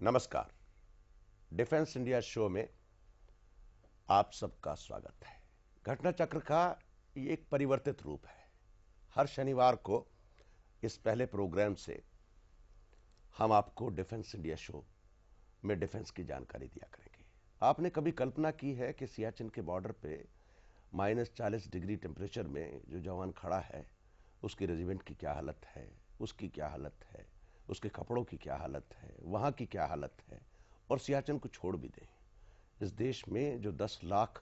नमस्कार। Defence India show में आप सबका स्वागत है। घटना चक्र का ये एक परिवर्तित रूप है। हर शनिवार को इस पहले प्रोग्राम से हम आपको डिफेंस इंडिया शो में डिफेंस की जानकारी दिया करेंगे। आपने कभी कल्पना की है कि सियाचिन के बॉर्डर पे -40 डिग्री टेम्परेचर में जो जवान खड़ा है उसकी रेजिमेंट की क्या हालत है, उसकी क्या हालत है, उसके कपड़ों की क्या हालत है, वहाँ की क्या हालत है, और सियाचिन को छोड़ भी दें, इस देश में जो 10 लाख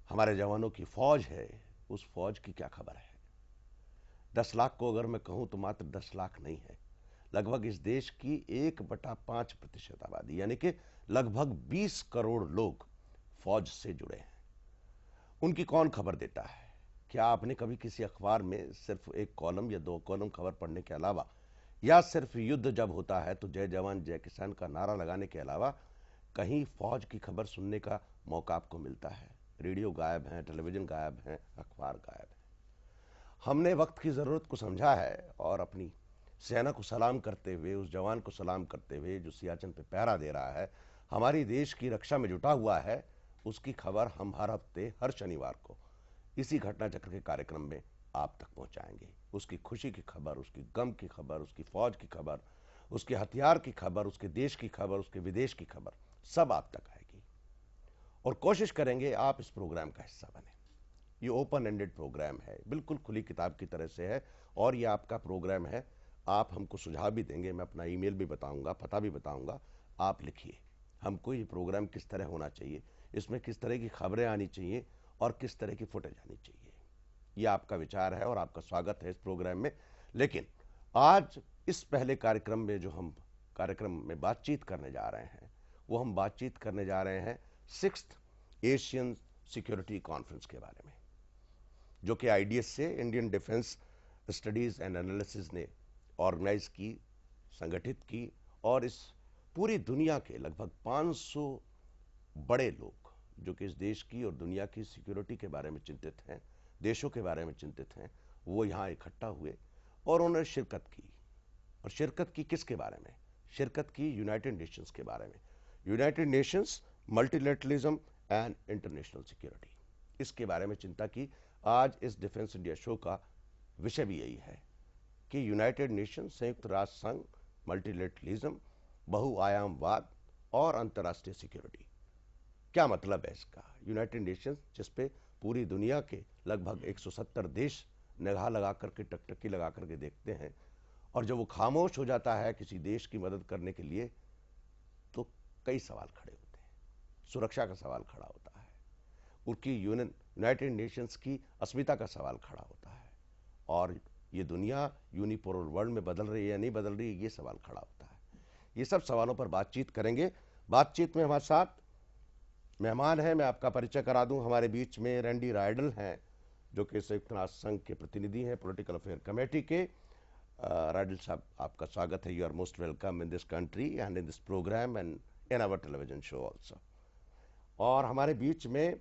हमारे जवानों की फौज है उस फौज की क्या खबर है। 10 लाख को अगर मैं कहूँ तो मात्र 10 लाख नहीं है, लगभग इस देश की 1/5% आबादी यानी कि लगभग 20 करोड़ लोग फौज से जुड़े हैं। उनकी कौन खबर देता है? क्या आपने कभी किसी अखबार में सिर्फ एक कॉलम या 2 कॉलम खबर पढ़ने के अलावा, या सिर्फ युद्ध जब होता है तो जय जवान जय किसान का नारा लगाने के अलावा कहीं फौज की खबर सुनने का मौका आपको मिलता है? रेडियो गायब हैं, टेलीविजन गायब हैं, अखबार गायब है। हमने वक्त की ज़रूरत को समझा है और अपनी सेना को सलाम करते हुए, उस जवान को सलाम करते हुए जो सियाचिन पे पहरा दे रहा है, हमारी देश की रक्षा में जुटा हुआ है, उसकी खबर हम हर हफ्ते हर शनिवार को इसी घटना चक्र के कार्यक्रम में आप तक पहुंचाएंगे। उसकी खुशी की खबर, उसकी गम की खबर, उसकी फौज की खबर, उसके हथियार की खबर, उसके देश की खबर, उसके विदेश की खबर, सब आप तक आएगी। और कोशिश करेंगे आप इस प्रोग्राम का हिस्सा बने। ये ओपन एंडेड प्रोग्राम है, बिल्कुल खुली किताब की तरह से है, और ये आपका प्रोग्राम है। आप हमको सुझाव भी देंगे, मैं अपना ईमेल भी बताऊंगा, पता भी बताऊंगा, आप लिखिए हमको ये प्रोग्राम किस तरह होना चाहिए, इसमें किस तरह की खबरें आनी चाहिए और किस तरह की फुटेज आनी चाहिए। ये आपका विचार है और आपका स्वागत है इस प्रोग्राम में। लेकिन आज इस पहले कार्यक्रम में जो हम कार्यक्रम में बातचीत करने जा रहे हैं, वो हम बातचीत करने जा रहे हैं 6th एशियन सिक्योरिटी कॉन्फ्रेंस के बारे में, जो कि आईडीएस से Indian defence studies and analysis ने ऑर्गेनाइज की, संगठित की, और इस पूरी दुनिया के लगभग 500 बड़े लोग जो कि इस देश की और दुनिया की सिक्योरिटी के बारे में चिंतित हैं, देशों के बारे में चिंतित हैं, वो यहाँ इकट्ठा हुए और उन्होंने शिरकत की। और शिरकत की किसके बारे में? शिरकत की यूनाइटेड नेशंस के बारे में। United Nations, multilateralism and international security, इसके बारे में चिंता की। आज इस डिफेंस इंडिया शो का विषय भी यही है कि यूनाइटेड नेशन, संयुक्त राष्ट्र संघ, मल्टीलेटरलिज्म, बहुआयामवाद और अंतर्राष्ट्रीय सिक्योरिटी, क्या मतलब है इसका? यूनाइटेड नेशंस जिसपे पूरी दुनिया के लगभग 170 देश निगाह लगा करके, टकटकी लगा करके देखते हैं, और जब वो खामोश हो जाता है किसी देश की मदद करने के लिए तो कई सवाल खड़े होते हैं। सुरक्षा का सवाल खड़ा होता है, उनकी यूनाइटेड नेशंस की अस्मिता का सवाल खड़ा होता है, और ये दुनिया यूनिपोलर वर्ल्ड में बदल रही है या नहीं बदल रही है, ये सवाल खड़ा होता है। ये सब सवालों पर बातचीत करेंगे। बातचीत में हमारे साथ मेहमान हैं, मैं आपका परिचय करा दूं। हमारे बीच में रैंडी राइडल हैं, जो कि संयुक्त राष्ट्र संघ के प्रतिनिधि हैं, पॉलिटिकल अफेयर कमेटी के। राइडल साहब, आपका स्वागत है। You are most welcome in this country and in this programme and in our television show also. और हमारे बीच में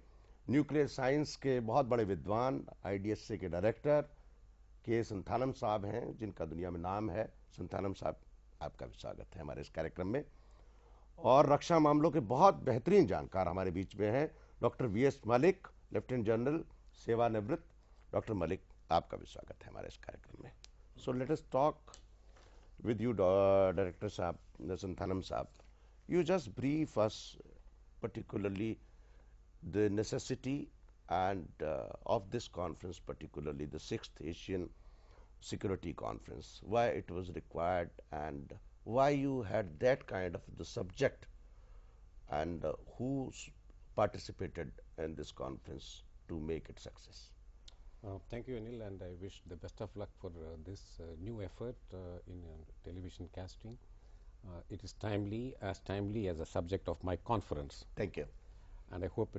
न्यूक्लियर साइंस के बहुत बड़े विद्वान, आईडीएसए के डायरेक्टर के संथानम साहब हैं, जिनका दुनिया में नाम है। संथानम साहब, आपका भी स्वागत है हमारे इस कार्यक्रम में। और रक्षा मामलों के बहुत बेहतरीन जानकार हमारे बीच में हैं, doctor V S Malik, lieutenant general, सेवानिवृत्त। डॉक्टर मलिक, आपका भी स्वागत है हमारे इस कार्यक्रम में। So let us talk with you, director साहब, संथानम साहब। You just brief us particularly the necessity and of this conference, particularly the 6th Asian Security Conference, why it was required and why you had that kind of the subject, and who participated in this conference to make it success. Thank you, Anil, and I wish the best of luck for this new effort in television casting. It is timely as the subject of my conference. Thank you. And I hope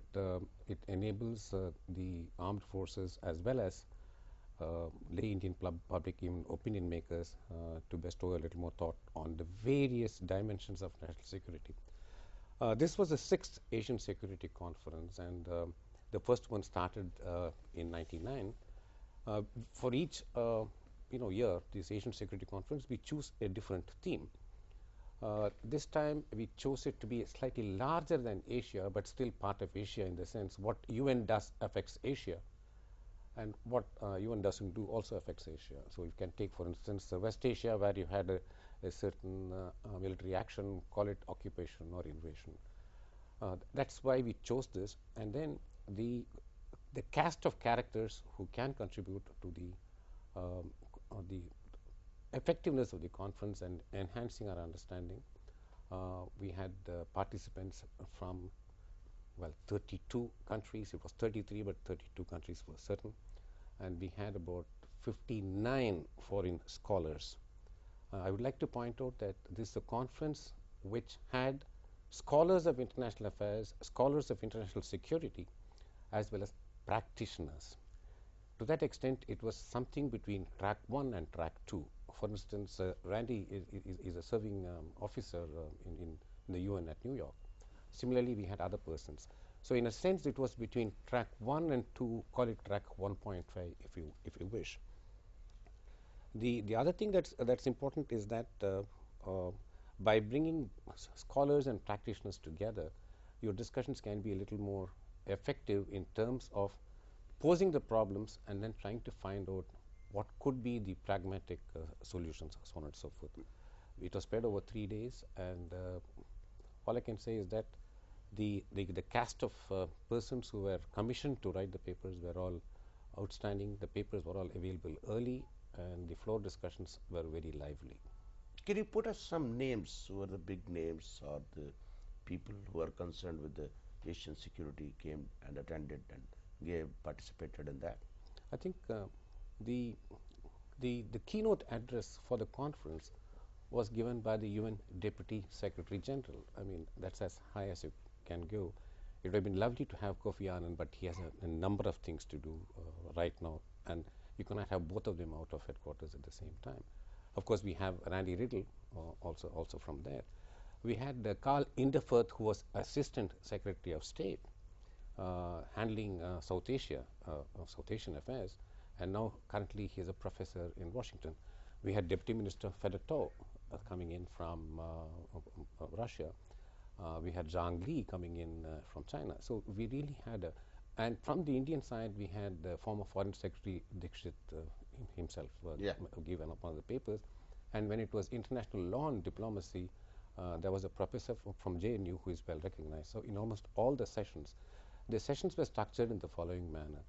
it enables the armed forces as well as lay Indian public, even opinion makers, to bestow a little more thought on the various dimensions of national security. This was the 6th Asian Security Conference, and the first one started in 1999. For each year, this Asian Security Conference, we choose a different theme. This time we chose it to be slightly larger than Asia, but still part of Asia in the sense what UN does affects Asia, and what UN doesn't do also affects Asia. So you can take, for instance, West Asia, where you had a certain military action, call it occupation or invasion. That's why we chose this, and then the the cast of characters who can contribute to the effectiveness of the conference and enhancing our understanding. We had participants from, well, 32 countries. It was 33, but 32 countries for certain. And we had about 59 foreign scholars. I would like to point out that this is a conference which had scholars of international affairs, scholars of international security, as well as practitioners. To that extent, it was something between track 1 and track 2. For instance, Randy is a serving officer in the UN at New York. Similarly, we had other persons. So in a sense, it was between track 1 and 2, call it track 1.5 if you wish. The other thing that's important is that by bringing scholars and practitioners together, your discussions can be a little more effective in terms of posing the problems and then trying to find out what could be the pragmatic solutions, so on and so forth. It was spread over 3 days, and all I can say is that the cast of persons who were commissioned to write the papers were all outstanding. The papers were all available early, and the floor discussions were very lively. Can you put us some names? Who are the big names or the people who are concerned with the Asian security came and attended and participated in that? I think the keynote address for the conference was given by the UN Deputy Secretary General. I mean, that's as high as you can go. It would have been lovely to have Kofi Annan, but he has a number of things to do right now, and you cannot have both of them out of headquarters at the same time. Of course, we have Randy Riddle also from there. We had Carl Inderfurth, who was Assistant Secretary of State, handling South Asia, South Asian affairs, and now currently he is a professor in Washington. We had Deputy Minister Fedotov coming in from Russia. We had Zhang Li coming in from China. So we really had and from the Indian side, we had former Foreign Secretary Dixit himself given up on the papers. And when it was international law and diplomacy, there was a professor from JNU who is well recognized. So in almost all the sessions were structured in the following manner.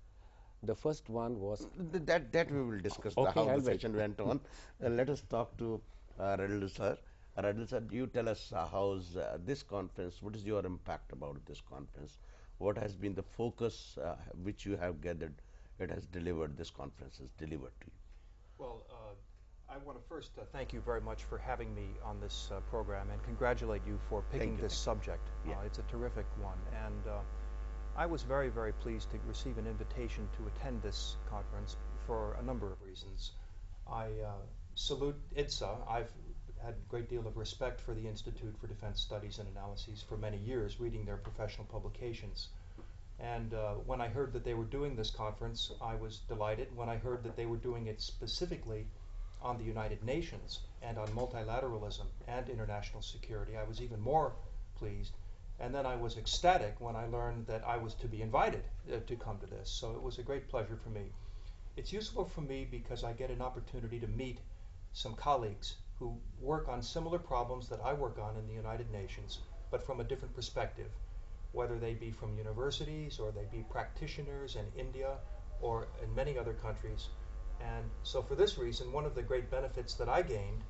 The first one was that we will discuss how the session went on. Let us talk to Rydyll sir. Rydyll sir, you tell us how's this conference, what is your impact about this conference? What has been the focus which you have gathered, it has delivered, this conference has delivered to you? Well, I want to first thank you very much for having me on this program and congratulate you for picking this subject. It's a terrific one. And I was very, very pleased to receive an invitation to attend this conference for a number of reasons. I salute IDSA. I've had a great deal of respect for the Institute for Defense Studies and Analyses for many years, reading their professional publications. And when I heard that they were doing this conference, I was delighted. When I heard that they were doing it specifically on the United Nations and on multilateralism and international security, I was even more pleased. And then I was ecstatic when I learned that I was to be invited to come to this. So it was a great pleasure for me. It's useful for me because I get an opportunity to meet some colleagues who work on similar problems that I work on in the United Nations, but from a different perspective, whether they be from universities or they be practitioners in India or in many other countries. And so for this reason, one of the great benefits that I gained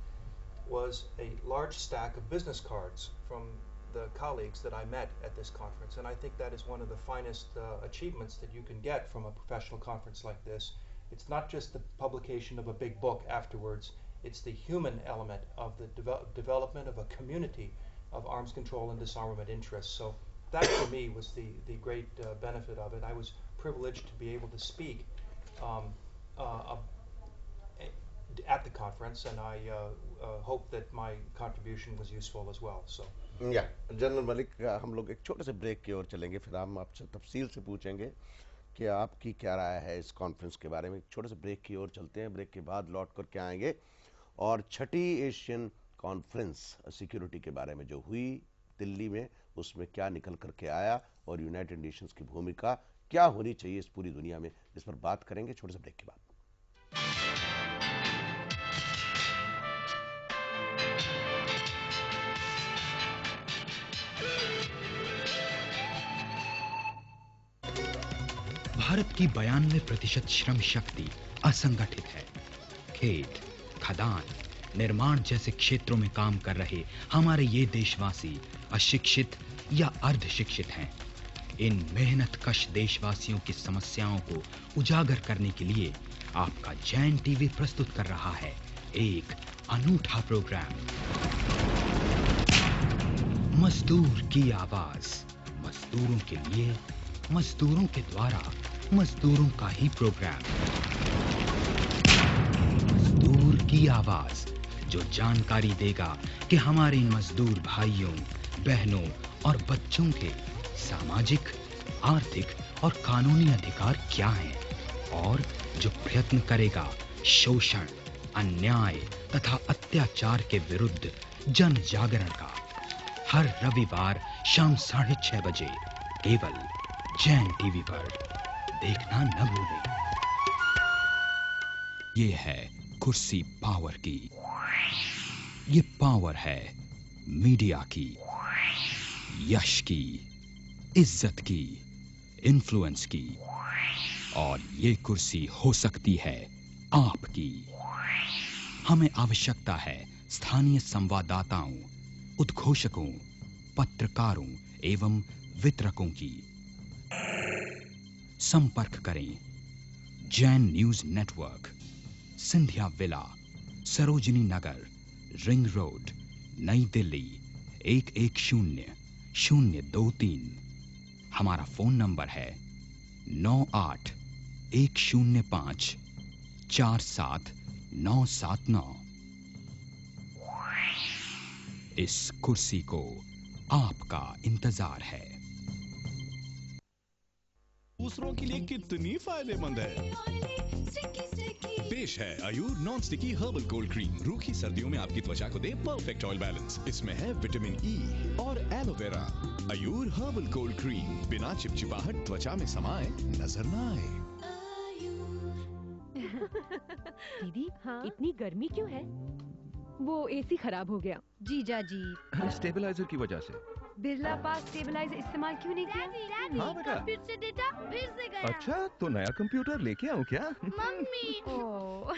was a large stack of business cards from the colleagues that I met at this conference. And I think that is one of the finest achievements that you can get from a professional conference like this. It's not just the publication of a big book afterwards, it's the human element of the development of a community of arms control and disarmament interests. So that for me was the great benefit of it. I was privileged to be able to speak at the conference, and I hope that my contribution was useful as well. So. General Malik, हम लोग एक छोटे से break की ओर चलेंगे, फिर हम आपसे तफसील से पूछेंगे कि आपकी क्या राय है इस कॉन्फ्रेंस के बारे में। छोटे से ब्रेक की ओर चलते हैं, ब्रेक के बाद लौट कर के आएंगे और छठी एशियन कॉन्फ्रेंस सिक्योरिटी के बारे में जो हुई दिल्ली में, उसमें क्या निकल करके आया और यूनाइटेड नेशंस की भूमिका क्या होनी चाहिए इस पूरी दुनिया में, इस पर बात करेंगे छोटे से ब्रेक के बाद। भारत की 92% श्रम शक्ति असंगठित है। खेत, खदान, निर्माण जैसे क्षेत्रों में काम कर रहे हमारे ये देशवासी अशिक्षित या अर्धशिक्षित हैं। इन मेहनतकश देशवासियों की समस्याओं को उजागर करने के लिए आपका जैन टीवी प्रस्तुत कर रहा है एक अनूठा प्रोग्राम, मजदूर की आवाज। मजदूरों के लिए, मजदूरों के द्वारा, मजदूरों का ही प्रोग्राम। मजदूर की आवाज, जो जानकारी देगा कि हमारे इन मजदूर भाइयों, बहनों और बच्चों के सामाजिक, आर्थिक और कानूनी अधिकार क्या हैं, और जो प्रयत्न करेगा शोषण, अन्याय तथा अत्याचार के विरुद्ध जन जागरण का। हर रविवार शाम 6:30 बजे केवल जैन टीवी पर देखना न भूलें। ये है कुर्सी पावर की। ये पावर है मीडिया की, यश की, इज्जत की, इन्फ्लुएंस की, और ये कुर्सी हो सकती है आपकी। हमें आवश्यकता है स्थानीय संवाददाताओं, उद्घोषकों, पत्रकारों एवं वितरकों की। संपर्क करें Jain news network, Scindia villa, Sarojini Nagar, ring road, New Delhi 110023। हमारा फोन नंबर है 9810547979। इस कुर्सी को आपका इंतजार है। दूसरों के लिए कितनी फायदेमंद है। पेश है Ayur non sticky herbal cold cream. रूखी सर्दियों में आपकी त्वचा को दे परफेक्ट ऑयल बैलेंस। इसमें है विटामिन ई और एलोवेरा। आयुर हर्बल कोल्ड क्रीम, बिना चिपचिपाहट त्वचा में समाए नजर न आए। दीदी, हाँ? इतनी गर्मी क्यों है? वो एसी खराब हो गया। जीजा जी, स्टेबलाइजर की वजह से। बिरला पास स्टेबलाइजर इस्तेमाल क्यों नहीं किया? हाँ बेटा। कंप्यूटर से डेटा फिर से गया। अच्छा, तो नया कंप्यूटर लेके आऊँ क्या? मम्मी। ओह,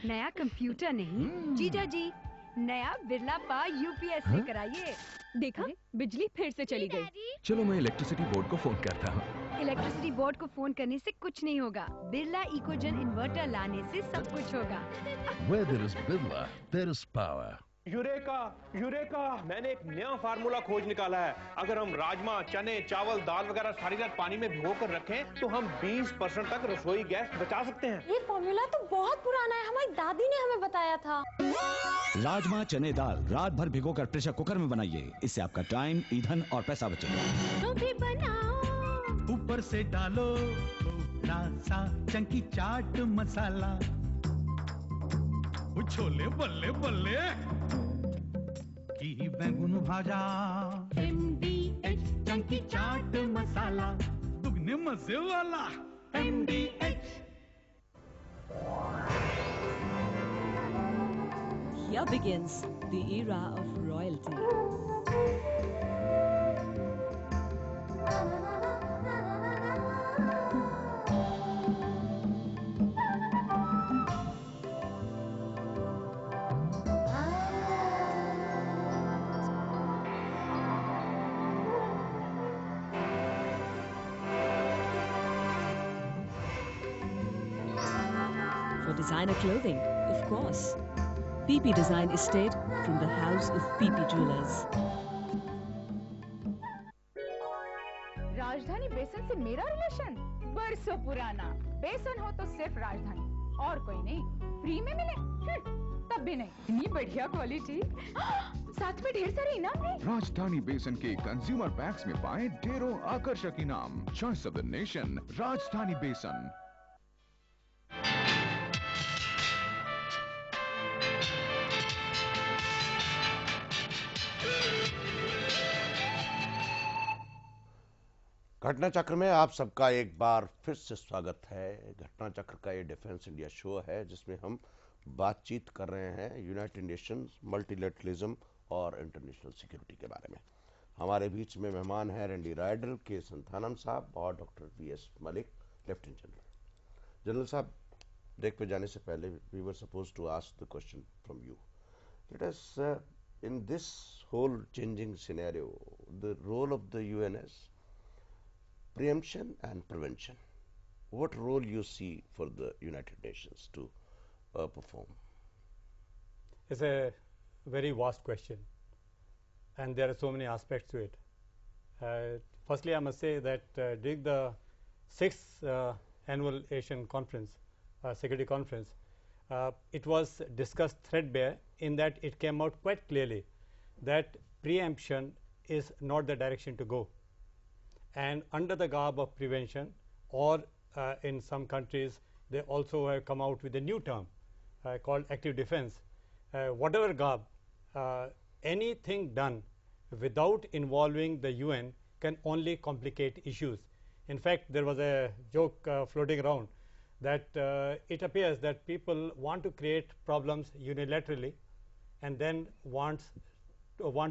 नया कंप्यूटर नहीं, जीजा जी नया बिरला पा यूपीएस से कराइए। देखा, बिजली फिर से चली गई। चलो मैं इलेक्ट्रिसिटी बोर्ड को फोन करता हूँ। इलेक्ट्रिसिटी बोर्ड को फोन करने से कुछ नहीं होगा। बिरला इकोजन इन्वर्टर लाने से सब कुछ होगा। Where there is Birla, there is power. Eureka, eureka! मैंने एक नया फार्मूला खोज निकाला है। अगर हम राजमा, चने, चावल, दाल वगैरह सारी रात पानी में भिगो कर रखें तो हम 20% तक रसोई गैस बचा सकते हैं। ये फार्मूला तो बहुत पुराना है, हमारी दादी ने हमें बताया था। राजमा, चने, दाल रात भर भिगोकर प्रेशर कुकर में बनाइए। इससे आपका टाइम, ईंधन और पैसा बचेगा। तो भी बनाओ। ऊपर से डालो थोड़ा सा चंकी चाट मसाला। छोले बल्ले बल्ले की बैंगन भाजा। MDH चंकी चाट मसाला, दुगने मजे वाला। MDH। Here begins the era of royalty. For designer clothing, of course. PP Design Estate from the house of PP Jewelers. राजधानी बेसन से मेरा रिलेशन बरसों पुराना। बेसन हो तो सिर्फ राजधानी, और कोई नहीं। फ्री में मिले तब भी नहीं। इतनी बढ़िया क्वालिटी, साथ में ढेर सारे इनाम भी। राजधानी बेसन के कंज्यूमर पैक्स में पाएं ढेरों आकर्षक इनाम। चॉइस ऑफ द नेशन, राजधानी बेसन। घटना चक्र में आप सबका एक बार फिर से स्वागत है। घटना चक्र का ये डिफेंस इंडिया शो है जिसमें हम बातचीत कर रहे हैं यूनाइटेड नेशंस, मल्टीलेटरलिज्म और इंटरनेशनल सिक्योरिटी के बारे में। हमारे बीच में मेहमान हैं रेंडी राइडल के संथानम साहब और doctor V S. Malik, lieutenant general. General साहब, ब्रेक पे जाने से पहले we were suppose to ask the question from you. Let us in this whole changing scenario, the role of the UN is preemption and prevention. What role you see for the United Nations to perform? It's a very vast question, and there are so many aspects to it. Firstly, I must say that during the 6th annual Asian conference, security conference, it was discussed threadbare in that it came out quite clearly that preemption is not the direction to go, and under the garb of prevention, or in some countries they also have come out with a new term called active defense. Whatever garb, anything done without involving the UN can only complicate issues. In fact, there was a joke floating around that it appears that people want to create problems unilaterally and then want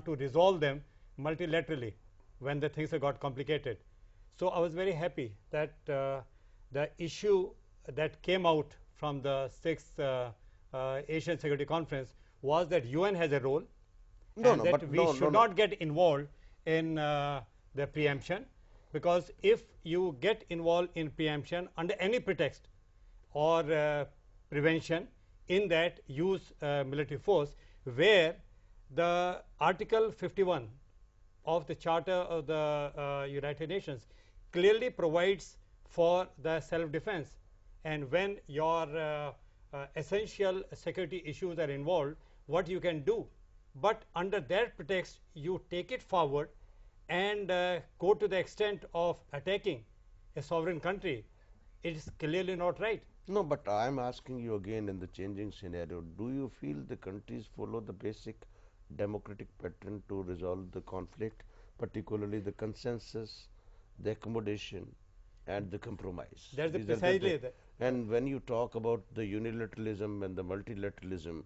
to resolve them multilaterally when the things have got complicated. So I was very happy that the issue that came out from the 6th Asian Security Conference was that UN has a role, and that we should not get involved in the preemption, because if you get involved in preemption under any pretext or prevention, in that use military force, where the Article 51 of the Charter of the United Nations clearly provides for the self-defense, and when your essential security issues are involved, what you can do. But under that pretext, you take it forward and go to the extent of attacking a sovereign country. It is clearly not right. No, but I am asking you again, in the changing scenario, do you feel the countries follow the basic democratic pattern to resolve the conflict, particularly the consensus, the accommodation and the compromise? That's precisely that. And when you talk about the unilateralism and the multilateralism,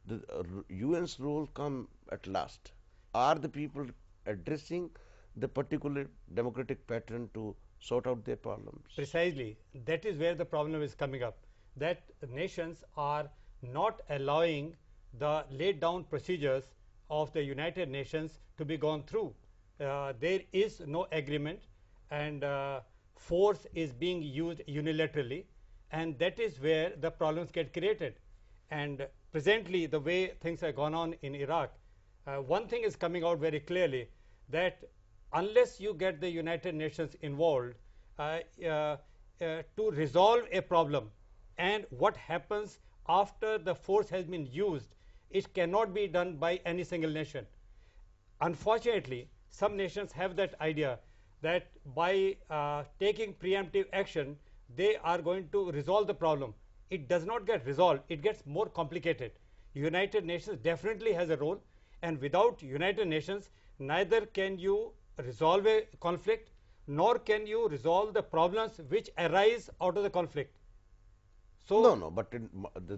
the UN's role come at last. Are the people addressing the particular democratic pattern to sort out their problems? Precisely. That is where the problem is coming up, that nations are not allowing the laid down procedures of the United Nations to be gone through. There is no agreement, and force is being used unilaterally, and that is where the problems get created. And presently, the way things have gone on in Iraq, one thing is coming out very clearly, that unless you get the United Nations involved to resolve a problem, and what happens after the force has been used, it cannot be done by any single nation. Unfortunately, some nations have that idea that by taking preemptive action, they are going to resolve the problem. It does not get resolved, it gets more complicated. United Nations definitely has a role, and without United Nations, neither can you resolve a conflict, nor can you resolve the problems which arise out of the conflict. So no, but in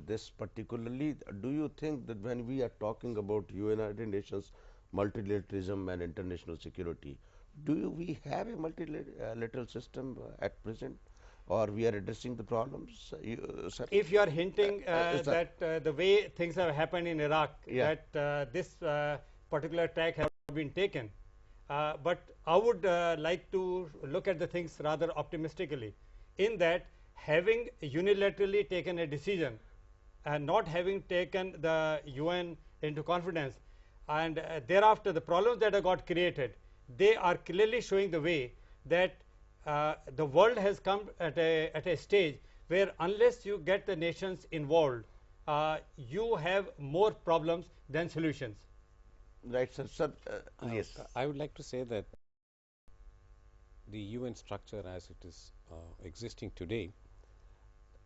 this particularly, do you think that when we are talking about United Nations multilateralism and international security, we have a multilateral system at present, or we are addressing the problems? If you are hinting that the way things have happened in Iraq, that this particular track has been taken, but I would like to look at the things rather optimistically, in that having unilaterally taken a decision and not having taken the UN into confidence, and thereafter the problems that have got created, they are clearly showing the way that the world has come at a stage where unless you get the nations involved, you have more problems than solutions. Right, sir. Yes. I would like to say that the UN structure as it is existing today,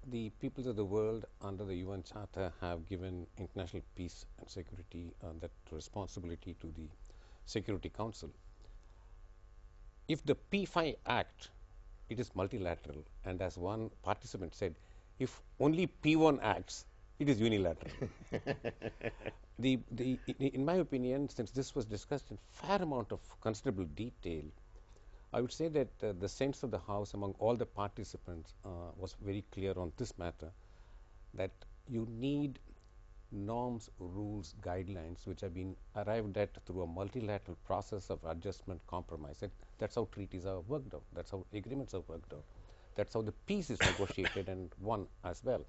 the peoples of the world under the UN Charter have given international peace and security that responsibility to the Security Council. if the P5 Act, it is multilateral, and as one participant said, if only P1 acts, it is unilateral. In my opinion, since this was discussed in fair amount of considerable detail, I would say that the sense of the House among all the participants was very clear on this matter, that you need norms, rules, guidelines which have been arrived at through a multilateral process of adjustment, compromise. And that's how treaties are worked out. That's how agreements are worked out. That's how the peace is negotiated and won as well.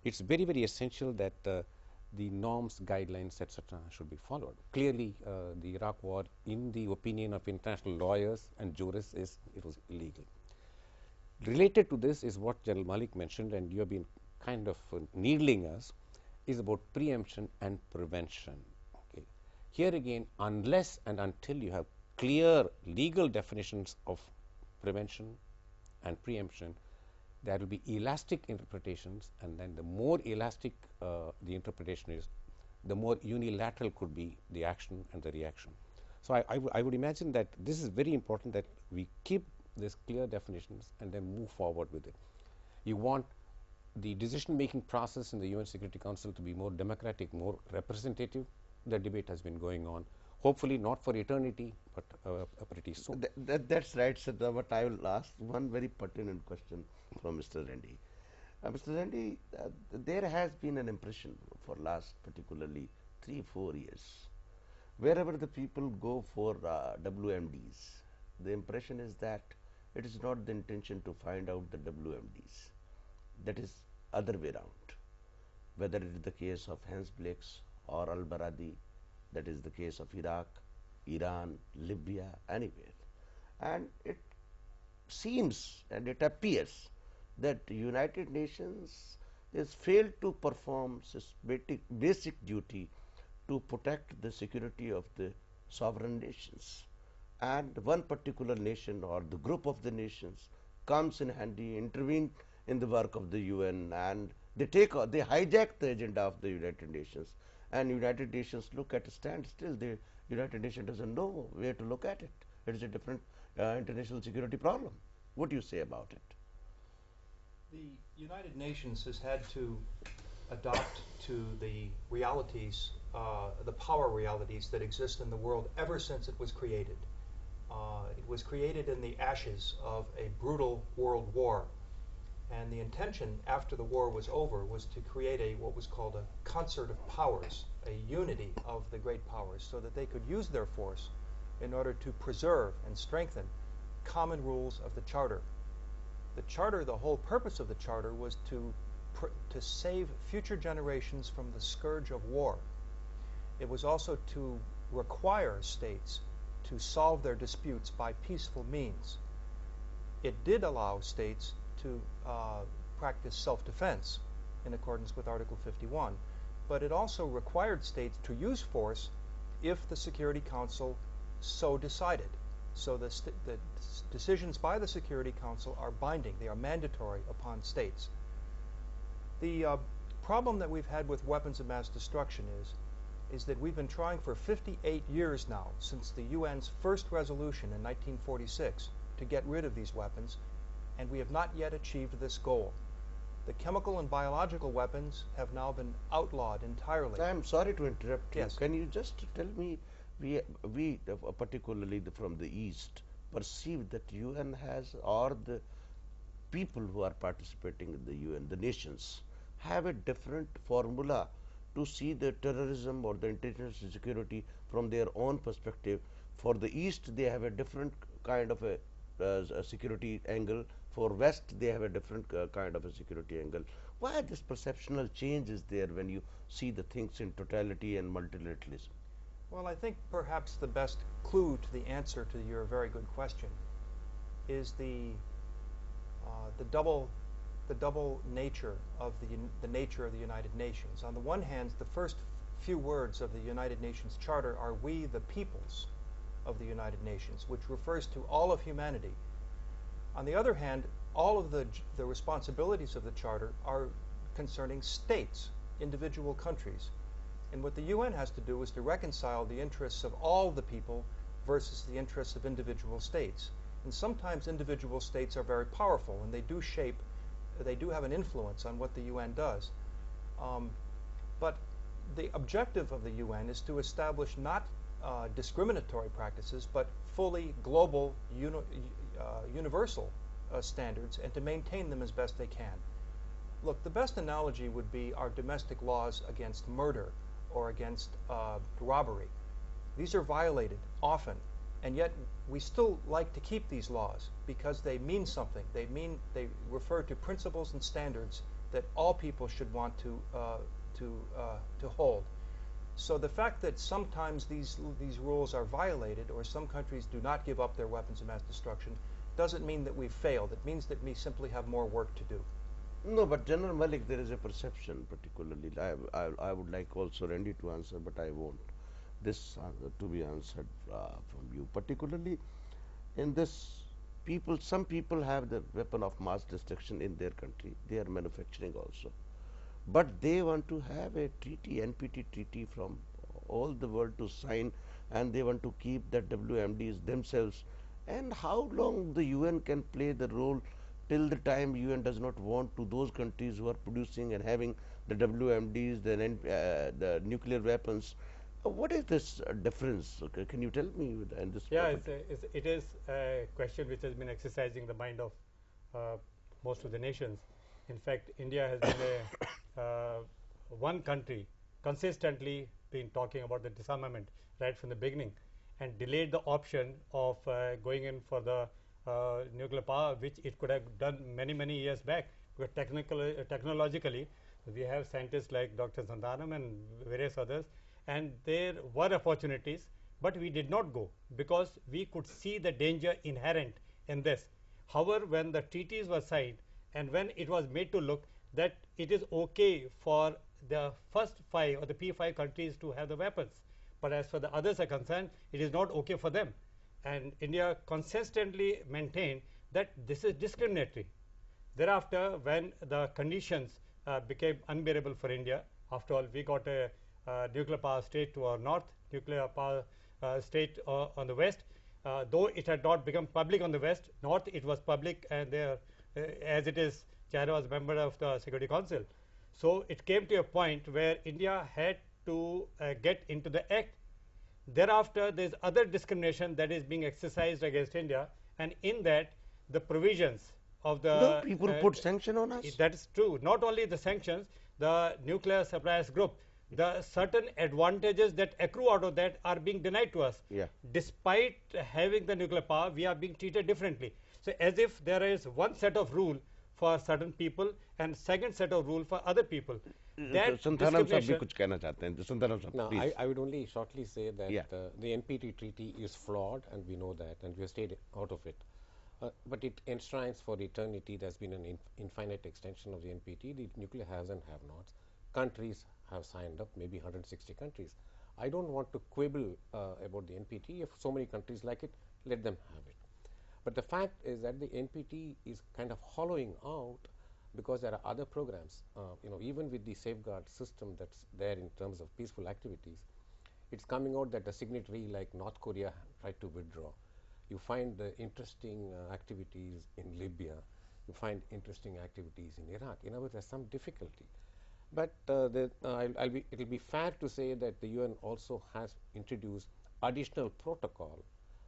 It's very, very essential that the norms, guidelines, etc. should be followed. Clearly, the Iraq war, in the opinion of international lawyers and jurists, it was illegal. Related to this is what General Malik mentioned, and you have been kind of needling us, is about preemption and prevention. Okay. Here again, unless and until you have clear legal definitions of prevention and preemption, there will be elastic interpretations, and then the more elastic the interpretation is, the more unilateral could be the action and the reaction. So I would imagine that this is very important, that we keep these clear definitions and then move forward with it. You want the decision-making process in the UN Security Council to be more democratic, more representative. The debate has been going on. Hopefully not for eternity, but pretty soon. That's right, Siddha, but I will ask one very pertinent question from Mr. Rendy. Mr. Rendy, there has been an impression for last particularly 3-4 years. Wherever the people go for WMDs, the impression is that it is not the intention to find out the WMDs. That is other way around. Whether it is the case of Hans Blix or Al-Baradi, that is the case of Iraq, Iran, Libya, anywhere. And it seems and it appears that United Nations has failed to perform its basic duty to protect the security of the sovereign nations. And one particular nation or the group of the nations comes in handy, intervene in the work of the UN, and they hijack the agenda of the United Nations, and United Nations look at a standstill. The United Nations doesn't know where to look at it. It is a different international security problem. What do you say about it? The United Nations has had to adapt to the realities, the power realities that exist in the world ever since it was created. It was created in the ashes of a brutal world war. And the intention after the war was over was to create what was called a concert of powers, a unity of the great powers, so that they could use their force in order to preserve and strengthen common rules of the Charter. The Charter, the whole purpose of the Charter was to save future generations from the scourge of war. It was also to require states to solve their disputes by peaceful means. It did allow states to practice self-defense in accordance with Article 51, but it also required states to use force if the Security Council so decided. So the decisions by the Security Council are binding, they are mandatory upon states. The problem that we've had with weapons of mass destruction is that we've been trying for 58 years now, since the UN's first resolution in 1946, to get rid of these weapons, and we have not yet achieved this goal. The chemical and biological weapons have now been outlawed entirely. I am sorry to interrupt you. Yes. Can you just tell me, we particularly from the East, perceive that UN has, or the people who are participating in the UN, the nations, have a different formula to see the terrorism or the international security from their own perspective. For the East, they have a different kind of a security angle. For West, they have a different kind of a security angle. Why this perceptual change is there when you see the things in totality and multilateralism? Well, I think perhaps the best clue to the answer to your very good question is the double nature of the nature of the United Nations. On the one hand, the first few words of the United Nations Charter are "we the peoples of the United Nations," which refers to all of humanity. On the other hand, all of the responsibilities of the Charter are concerning states, individual countries. And what the UN has to do is to reconcile the interests of all the people versus the interests of individual states. And sometimes individual states are very powerful, and they do have an influence on what the UN does. But the objective of the UN is to establish not discriminatory practices, but fully global, universal standards, and to maintain them as best they can. Look, the best analogy would be our domestic laws against murder or against robbery. These are violated often, and yet we still like to keep these laws because they mean something. They refer to principles and standards that all people should want to hold. So the fact that sometimes these rules are violated, or some countries do not give up their weapons of mass destruction, doesn't mean that we've failed. It means that we simply have more work to do. No, but General Malik, there is a perception, particularly. I would like also Randy to answer, but I won't. This to be answered from you, particularly in this. Some people have the weapon of mass destruction in their country. They are manufacturing also, but they want to have a treaty, NPT treaty, from all the world to sign, and they want to keep that WMDs themselves. And how long the UN can play the role till the time UN does not want to those countries who are producing and having the WMDs, the nuclear weapons. What is this difference? Okay, can you tell me? And this it is a question which has been exercising the mind of most of the nations. In fact, India has been one country consistently been talking about the disarmament right from the beginning, and delayed the option of going in for the nuclear power, which it could have done many years back. But technologically, we have scientists like Dr. Santhanam and various others, and there were opportunities, but we did not go because we could see the danger inherent in this. However, when the treaties were signed and when it was made to look that it is okay for the first 5 or the P5 countries to have the weapons, but as for the others are concerned, it is not okay for them. And India consistently maintained that this is discriminatory. Thereafter, when the conditions became unbearable for India, after all, we got a nuclear power state to our north, nuclear power state on the west. Though it had not become public on the west, north it was public, and there, as it is, China was a member of the Security Council. So it came to a point where India had to get into the act. Thereafter, there is other discrimination that is being exercised against India, and in that, the provisions of the no, people put sanction on us. That is true. Not only the sanctions, the nuclear suppliers group, the certain advantages that accrue out of that are being denied to us. Yeah. Despite having the nuclear power, we are being treated differently. So as if there is one set of rule for certain people and second set of rule for other people. That Santhanam sahab bhi kuch kehna chahte hain. Santhanam sahab, no, please. I would only shortly say that the NPT treaty is flawed, and we know that, and we have stayed out of it. But it enshrines for eternity. There's been an infinite extension of the NPT. The nuclear haves and have-nots. Countries have signed up, maybe 160 countries. I don't want to quibble about the NPT. If so many countries like it, let them have it. But the fact is that the NPT is kind of hollowing out because there are other programs. Even with the safeguard system that's there in terms of peaceful activities, it's coming out that a signatory like North Korea tried to withdraw. You find interesting activities in Libya. You find interesting activities in Iraq. In other words, there's some difficulty. But it will be fair to say that the UN also has introduced additional protocol,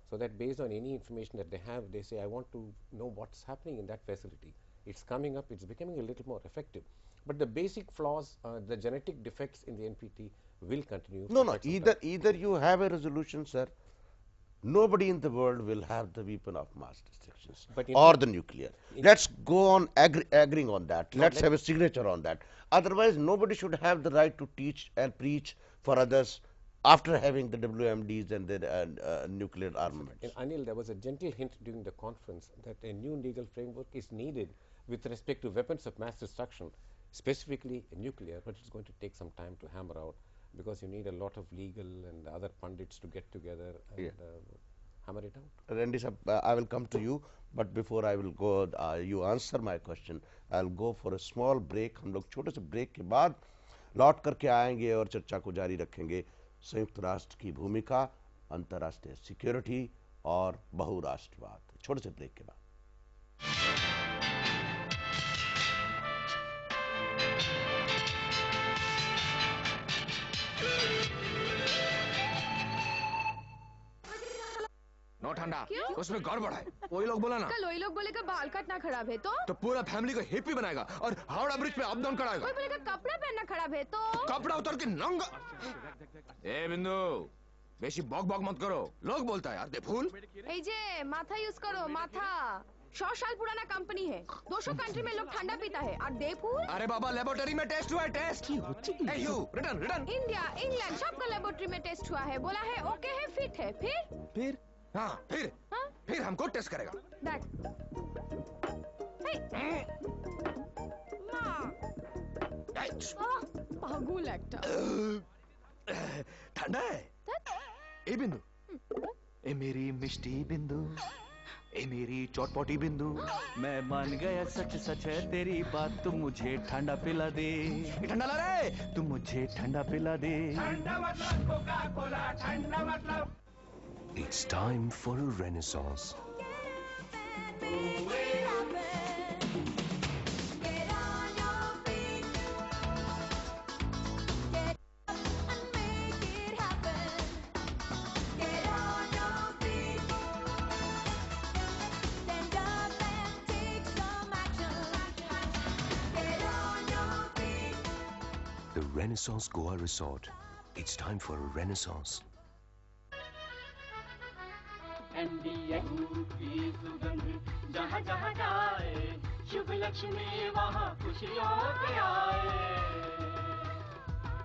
so that based on any information that they have, they say, I want to know what's happening in that facility. It's coming up, it's becoming a little more effective. But the basic flaws, the genetic defects in the NPT will continue. No, either you have a resolution, sir. Nobody in the world will have the weapon of mass destructions or the nuclear. Let's go on agreeing on that. Let's have a signature on that. Otherwise, nobody should have the right to teach and preach for others after having the WMDs and the nuclear armaments. In Anil, there was a gentle hint during the conference that a new legal framework is needed with respect to weapons of mass destruction, specifically nuclear, but it's going to take some time to hammer out, because you need a lot of legal and other pundits to get together and hammer it out. Randy sir, I will come to you, but before I will go, you answer my question. I'll go for a small break. हम लोग छोटे से break के बाद लौट करके आएंगे और चर्चा को जारी रखेंगे. संयुक्त राष्ट्र की भूमिका, अंतर्राष्ट्रीय सिक्योरिटी और बहुराष्ट्रवाद. छोटे से ब्रेक के बाद। नो ठंडा, उसमें गड़बड़ है। वही लोग बोला ना, कल वही लोग बोलेगा बाल काटना खराब है तो पूरा फैमिली को हिप्पी बनाएगा और हावड़ा ब्रिज पे अप डाउन कराएगा। कोई बोलेगा कपड़ा पहनना खराब है तो कपड़ा उतर के नंगा। ए बिंदु, बेशी बॉक बॉक मत करो, लोग बोलता है यार दे फूल। ए जे माथा यूज करो, माथा 100 साल पुराना कंपनी है, 200 कंट्री में लोग ठंडा पीता है और दे फूल। अरे बाबा, लेबोरेटरी में टेस्ट हुआ है, test. You return India England सबका लेबोरेटरी में टेस्ट हुआ है, बोला है ओके है, फिट है। फिर हाँ, फिर हमको टेस्ट करेगा। पागल एक्टर। ठंडा है। ए बिंदु, ए मेरी मिष्टी बिंदु, ए मेरी चौटपॉटी बिंदु, मैं मान गया सच सच है तेरी बात, तुम मुझे ठंडा पिला दे। ठंडा ला रे, तुम मुझे ठंडा पिला दे। ठंडा मतलब कोका कोला, ठंडा मतलब। It's time for a renaissance. The Renaissance Goa Resort. It's time for a renaissance. की सुगंध जहाँ जहाँ जाए, शुभ लक्ष्मी वहाँ खुशियों के आए।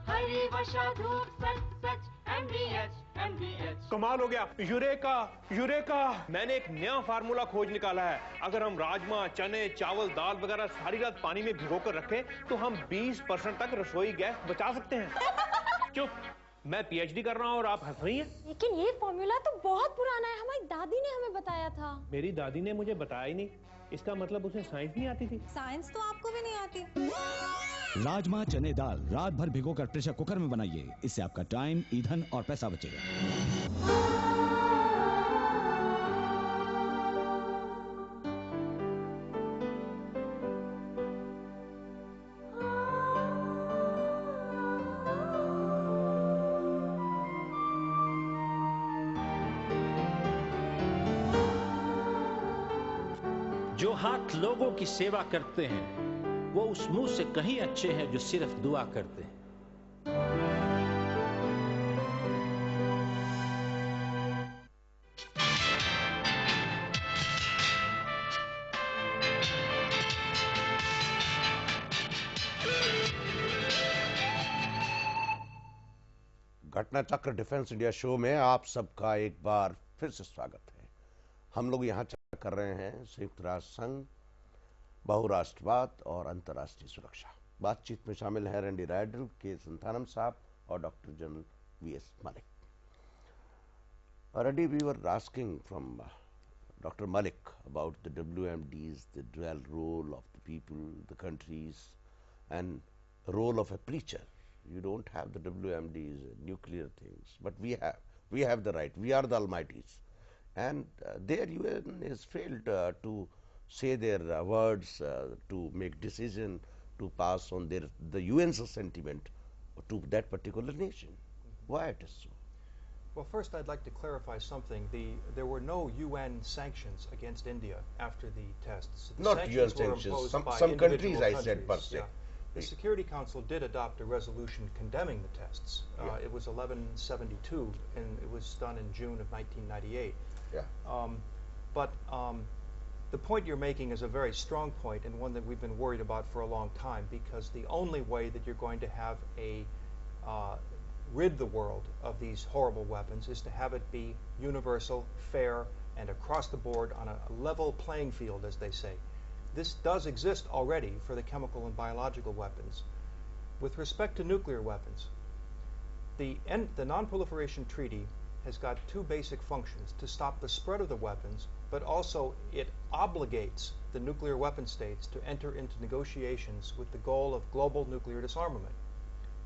हरी वर्षा धूप सच सच MDH। कमाल हो गया। यूरेका, मैंने एक नया फार्मूला खोज निकाला है। अगर हम राजमा, चने, चावल, दाल वगैरह सारी रात पानी में भिगोकर रखें तो हम 20% तक रसोई गैस बचा सकते हैं। चुप, मैं PhD कर रहा हूँ और आप हंस रही हैं। लेकिन ये फॉर्मूला तो बहुत पुराना है, हमारी दादी ने हमें बताया था। मेरी दादी ने मुझे बताया ही नहीं, इसका मतलब उसे साइंस नहीं आती थी। साइंस तो आपको भी नहीं आती। राजमा चने दाल रात भर भिगोकर प्रेशर कुकर में बनाइए, इससे आपका टाइम, ईंधन और पैसा बचेगा। जो हाथ लोगों की सेवा करते हैं वो उस मुंह से कहीं अच्छे हैं जो सिर्फ दुआ करते हैं। घटना चक्र डिफेंस इंडिया शो में आप सबका एक बार फिर से स्वागत है। हम लोग यहाँ चर्चा कर रहे हैं संयुक्त राष्ट्र संघ, बहुराष्ट्रवाद और अंतर्राष्ट्रीय सुरक्षा। बातचीत में शामिल हैं रेंडी राइडल के संतानम साहब और doctor general VS Malik. Already we were asking from Dr. Malik about the WMDs, the dual role of the people, the countries, and role of a preacher. You don't have the WMDs, nuclear things, but we have. We have the right. We are the almighties. And their UN has failed to say their words, to make decision, to pass on the UN's sentiment to that particular nation. Why it is so? Well, first I'd like to clarify something. There were no UN sanctions against India after the tests. The Not UN were sanctions. imposed by Some countries, individual I said, per se. Yeah. The Security Council did adopt a resolution condemning the tests. It was 1172, and it was done in June of 1998. Yeah. But the point you're making is a very strong point, and one that we've been worried about for a long time, because the only way that you're going to have a rid the world of these horrible weapons is to have it be universal, fair, and across the board on a level playing field, as they say. This does exist already for the chemical and biological weapons. With respect to nuclear weapons, the Non-Proliferation Treaty has got two basic functions: to stop the spread of the weapons, but also it obligates the nuclear weapon states to enter into negotiations with the goal of global nuclear disarmament.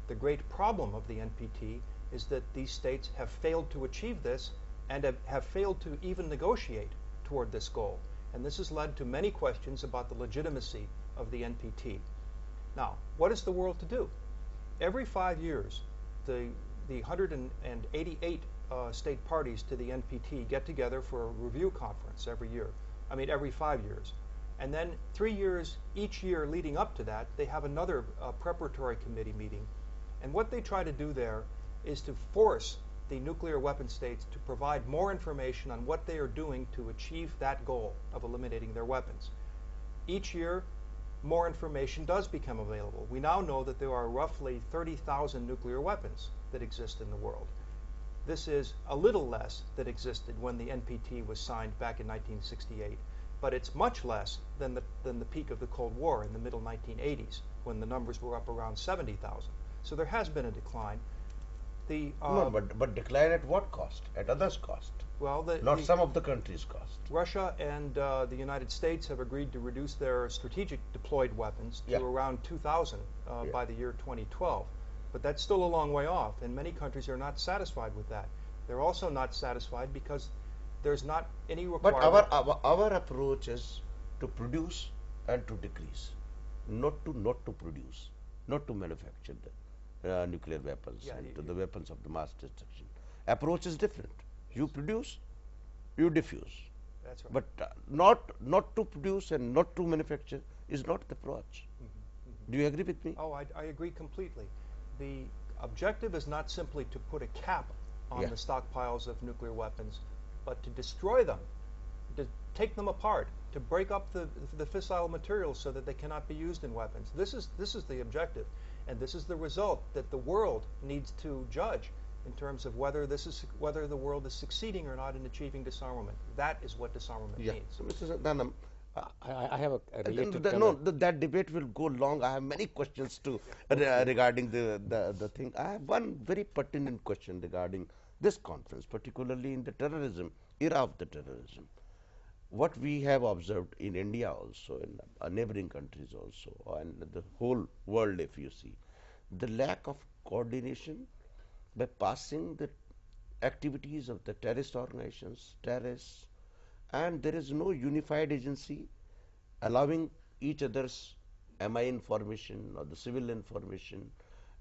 The great problem of the NPT is that these states have failed to achieve this and have failed to even negotiate toward this goal. And this has led to many questions about the legitimacy of the NPT. Now, what is the world to do? Every 5 years, the 188 state parties to the NPT get together for a review conference every year. I mean, every 5 years. And then 3 years, each year leading up to that, they have another preparatory committee meeting. And what they try to do there is to force the nuclear weapon states to provide more information on what they are doing to achieve that goal of eliminating their weapons. Each year, more information does become available. We now know that there are roughly 30,000 nuclear weapons that exist in the world. This is a little less that existed when the NPT was signed back in 1968, but it's much less than the peak of the Cold War in the middle 1980s, when the numbers were up around 70,000. So there has been a decline. No, but decline at what cost? At others' cost. Well, not some of the countries' cost. Russia and the United States have agreed to reduce their strategic deployed weapons to around 2,000 by the year 2012. But that's still a long way off, and many countries are not satisfied with that. They're also not satisfied because there's not any requirement. But our approach is to produce and to decrease, not to produce, not to manufacture the nuclear weapons and the weapons of the mass destruction. Approach is different. You produce, you diffuse. That's right. But not to produce and not to manufacture is not the approach. Do you agree with me? Oh, I agree completely. The objective is not simply to put a cap on the stockpiles of nuclear weapons, but to destroy them, to take them apart, to break up the fissile materials so that they cannot be used in weapons. This is the objective, and this is the result that the world needs to judge in terms of whether the world is succeeding or not in achieving disarmament. That is what disarmament means. So, Mr. Dhanam, I have a related that debate will go long. I have many questions too regarding the thing. I have one very pertinent question regarding this conference, particularly in the terrorism era of the terrorism. What we have observed in India also, in neighboring countries also, and the whole world, if you see, the lack of coordination by passing the activities of the terrorist organizations, terrorists, and there is no unified agency allowing each other's MI information or the civil information,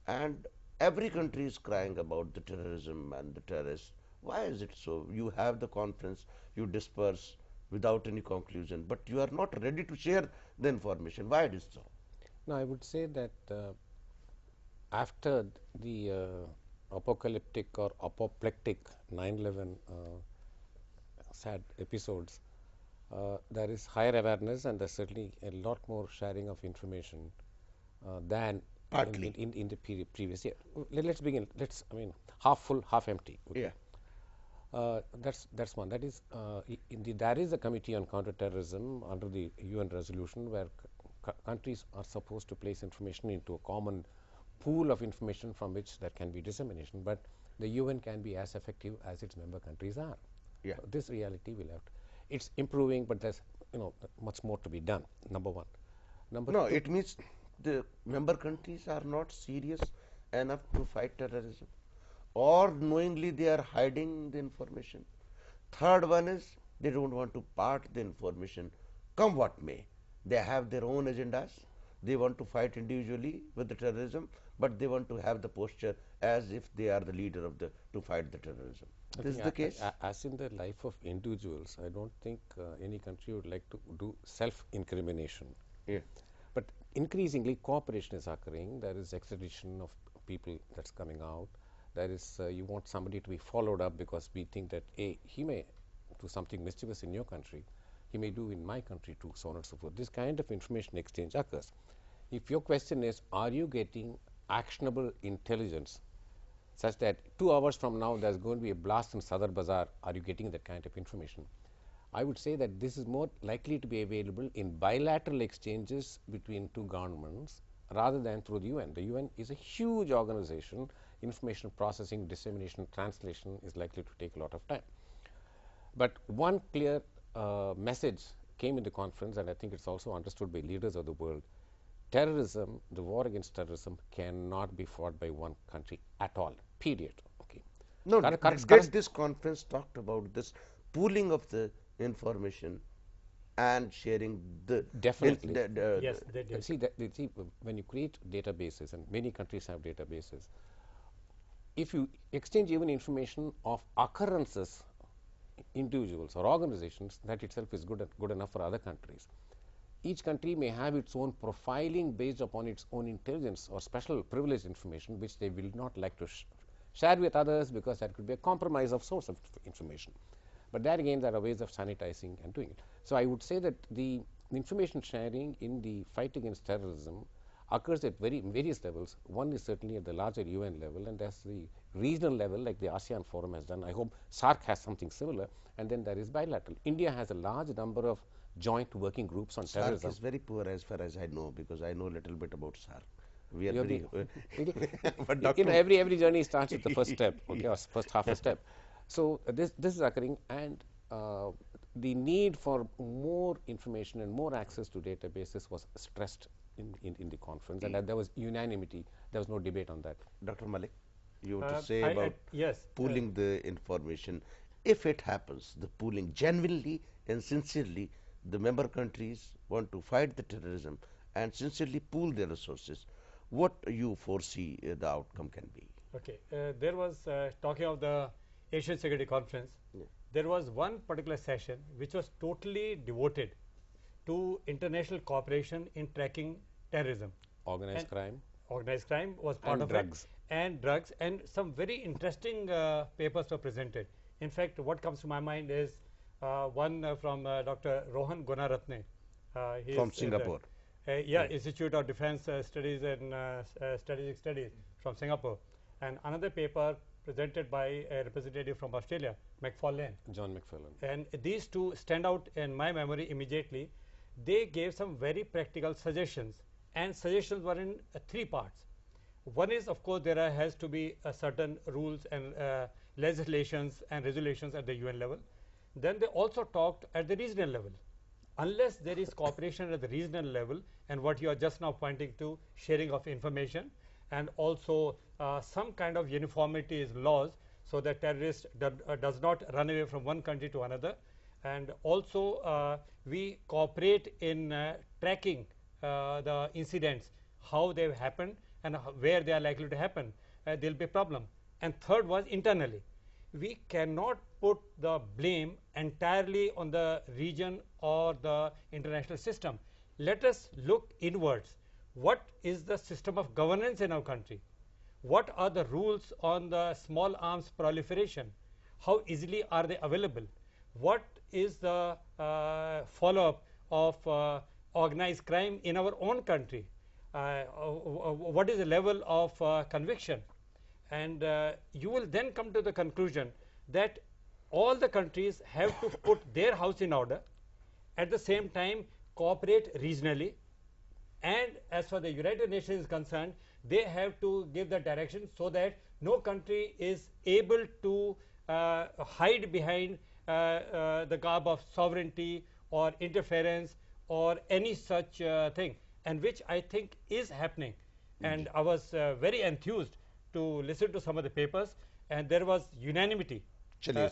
and every country is crying about the terrorism and the terrorists. Why is it so? You have the conference, you disperse without any conclusion, but you are not ready to share the information. Why it is so? No, I would say that after the apocalyptic or apoplectic 9/11 sad episodes, there is higher awareness, and there's certainly a lot more sharing of information than in the previous year. Let's begin. I mean, half full, half empty. Yeah. That's one. That is, there is a committee on counterterrorism under the UN resolution where countries are supposed to place information into a common pool of information from which there can be dissemination. But the UN can be as effective as its member countries are. Yeah. So this reality will have to. It's improving, but there's much more to be done. Number one. Number two. It means the member countries are not serious enough to fight terrorism, or knowingly they are hiding the information. Third one is they don't want to part the information, come what may. They have their own agendas. They want to fight individually with the terrorism, but they want to have the posture as if they are the leader to fight the terrorism. This is the case. As in the life of individuals, I don't think any country would like to do self-incrimination. Yeah. But increasingly, cooperation is occurring. There is extradition of people that's coming out. There is you want somebody to be followed up because we think that he may do something mischievous in your country, he may do in my country too, so on and so forth. This kind of information exchange occurs. If your question is, are you getting actionable intelligence such that 2 hours from now there's going to be a blast in Sadar Bazaar, are you getting that kind of information? I would say that this is more likely to be available in bilateral exchanges between two governments rather than through the UN. The UN is a huge organization. Information processing, dissemination, translation is likely to take a lot of time. But one clear message came in the conference, and I think it's also understood by leaders of the world. Terrorism, the war against terrorism, cannot be fought by one country at all, period. Okay. No, this conference talked about this pooling of the information and sharing the definitely. Yes, they did. See, when you create databases, and many countries have databases, if you exchange even information of occurrences, individuals or organizations, that itself is good enough for other countries. Each country may have its own profiling based upon its own intelligence or special privileged information, which they will not like to share with others, because that could be a compromise of source of information. But there again, there are ways of sanitizing and doing it. So I would say that the information sharing in the fight against terrorism occurs at various levels. One is certainly at the larger UN level, and there's the regional level, like the ASEAN Forum has done. I hope SAARC has something similar, and then there is bilateral. India has a large number of joint working groups on terrorism. SAARC is very poor as far as I know, because I know a little bit about SAARC. We are You're very but every journey starts with the first step, okay, or first half a step. So this is occurring, and the need for more information and more access to databases was stressed in the conference, and there was unanimity. There was no debate on that. Dr. Malik, you want to say about yes, pooling the information? If it happens, the pooling genuinely and sincerely, the member countries want to fight the terrorism and sincerely pool their resources, what you foresee the outcome can be? Okay, there was talking of the Asian Security Conference. There was one particular session which was totally devoted to international cooperation in tracking terrorism. Organized crime. Organized crime was part of drugs. it. And drugs. And some very interesting papers were presented. In fact, what comes to my mind is one from Dr. Rohan Gunaratne. From Singapore. Institute of Defense Studies and Strategic Studies from Singapore. And another paper presented by a representative from Australia, McFarlane. John McFarlane. And these two stand out in my memory immediately. They gave some very practical suggestions, and suggestions were in three parts. One is, of course, there has to be certain rules and legislations and resolutions at the UN level. Then they also talked at the regional level. Unless there is cooperation at the regional level, and what you are just now pointing to, sharing of information, and also some kind of uniformity is laws, so that terrorist does not run away from one country to another. And also we cooperate in tracking the incidents, how they have happened and where they are likely to happen. There will be a problem. And third was internally. We cannot put the blame entirely on the region or the international system. Let us look inwards. What is the system of governance in our country? What are the rules on the small arms proliferation? How easily are they available? What is the follow-up of organized crime in our own country? What is the level of conviction? And you will then come to the conclusion that all the countries have to put their house in order, at the same time cooperate regionally, and as far as the United Nations is concerned, they have to give the direction so that no country is able to hide behind the garb of sovereignty or interference or any such thing, and which I think is happening. And I was very enthused to listen to some of the papers, and there was unanimity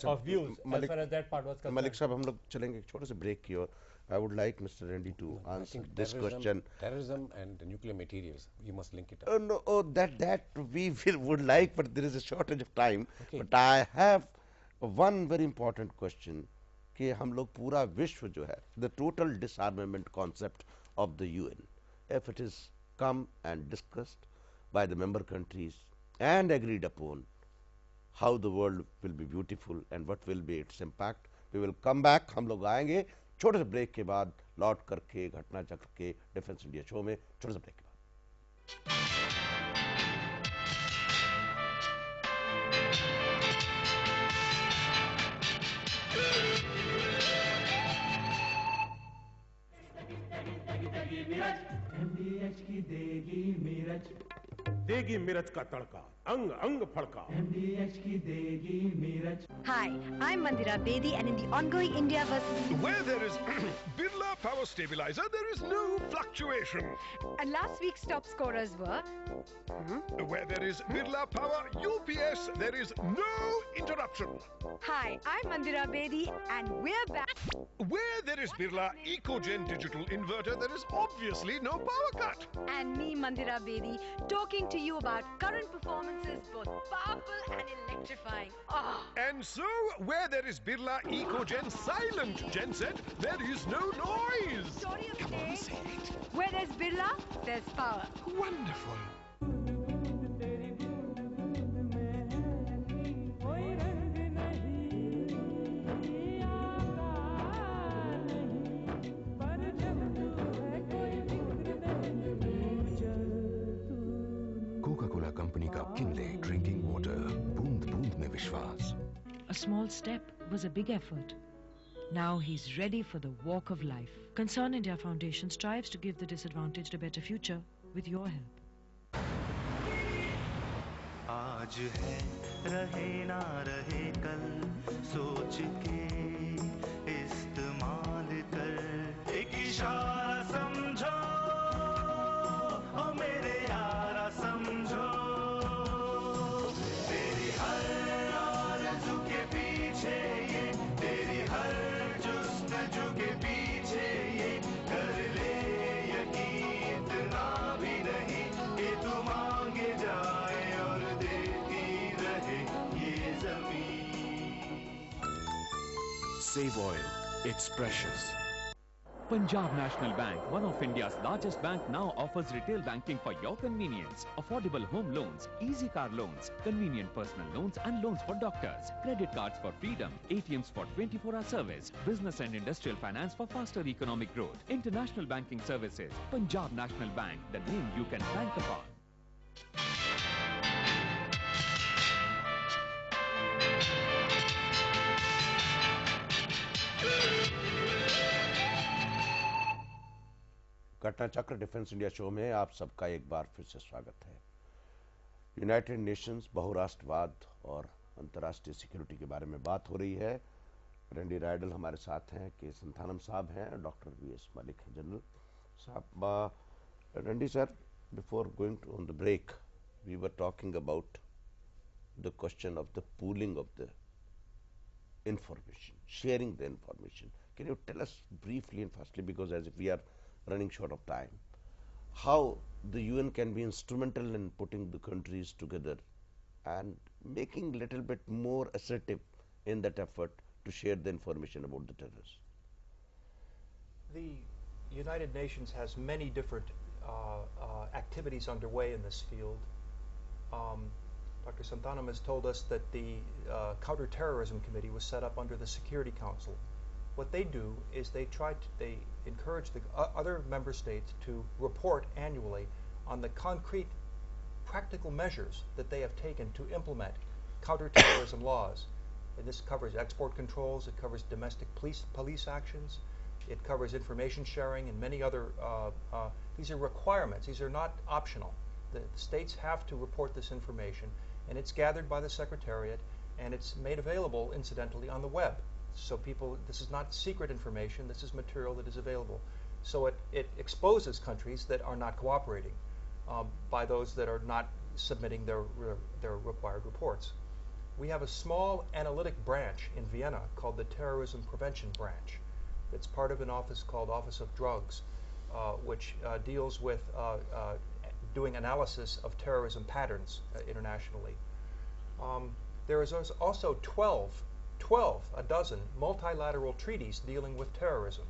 of views as far as that part was concerned. Malik साहब, हम लोग चलेंगे एक छोटे से break की ओर. I would like Mr. Randy to answer this question. Terrorism and nuclear materials, you must link it up. No, that we would like, but there is a shortage of time. Okay. But I have one very important question कि हम लोग पूरा विश्व जो है, the total disarmament concept of the UN, if it is come and discussed by the member countries and agreed upon, how the world will be beautiful and what will be its impact. We will come back. हम लोग आएंगे छोटे से break के बाद, लौट करके घटना चक्र के डिफेंस इंडिया शो में छोटे से ब्रेक के बाद. देगी मिर्च का तड़का, अंग अंग फड़का। Hi, I'm Mandira Bedi, and in the ongoing India vs. Where there is Birla Power Stabilizer, there is no fluctuation. And last week's top scorers were. Where there is Birla Power UPS, there is no interruption. Hi, I'm Mandira Bedi, and we're back. Where there is Birla EcoGen Digital Inverter, there is obviously no power cut. And me, Mandira Bedi, talking to you about current performances, both powerful and electrifying. Oh. And so, where there is Birla EcoGen Silent Genset, there is no noise. Story of Come the on, day. say it. Where there's Birla, there's power. Wonderful. Coca Cola company का Kinley drinking water, बूंद बूंद में विश्वास। A small step was a big effort. Now he's ready for the walk of life. Concern India Foundation strives to give the disadvantaged a better future with your help. आज है रहे ना रहे कल, सोच के इस्तेमाल कर। एक इशारा समझो, ओ मेरे यारा समझो, तेरी हर आरज़ू के पीछे ये, तेरी हर जुस्तजू के पीछे ये, कर ले यकीन इतना भी नहीं कि तू मांगे जाए और देती रहे ये ज़मीन। Save oil, it's precious. Punjab National Bank, one of India's largest bank, now offers retail banking for your convenience. Affordable home loans, easy car loans, convenient personal loans and loans for doctors, credit cards for freedom, ATMs for 24-hour service, business and industrial finance for faster economic growth, international banking services. Punjab National Bank, the name you can bank upon. घटना चक्र defence India show में आप सबका एक बार फिर से स्वागत है। यूनाइटेड नेशंस, बहुराष्ट्रवाद और अंतर्राष्ट्रीय सिक्योरिटी के बारे में बात हो रही है। रैंडी राइडल हमारे साथ हैं, के संथानम साहब हैं, डॉक्टर वीएस मलिक हैं, जनरल साहब। Randy sir, before going to on the break we were talking about the question of the pooling of the information, sharing the information. Can you tell us briefly and firstly, because as if we are running short of time, how the UN can be instrumental in putting the countries together and making a little bit more assertive in that effort to share the information about the terrorists? The United Nations has many different activities underway in this field. Dr. Santhanam has told us that the Counterterrorism Committee was set up under the Security Council. What they do is they encourage the other member states to report annually on the concrete practical measures that they have taken to implement counterterrorism laws. And this covers export controls, it covers domestic police actions, it covers information sharing and many other, these are requirements, these are not optional. The states have to report this information, and it's gathered by the Secretariat, and it's made available, incidentally, on the web. So people, this is not secret information, this is material that is available. So it exposes countries that are not cooperating by those that are not submitting their required reports. We have a small analytic branch in Vienna called the Terrorism Prevention Branch. It's part of an office called Office of Drugs, which deals with doing analysis of terrorism patterns internationally. There is also a dozen multilateral treaties dealing with terrorism.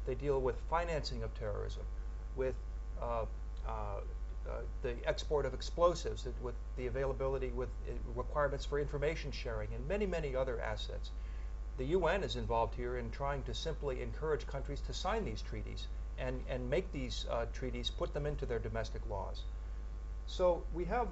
They deal with financing of terrorism, with the export of explosives, with the availability, with requirements for information sharing, and many, many other assets. The UN is involved here in trying to simply encourage countries to sign these treaties and make these treaties, put them into their domestic laws. So we have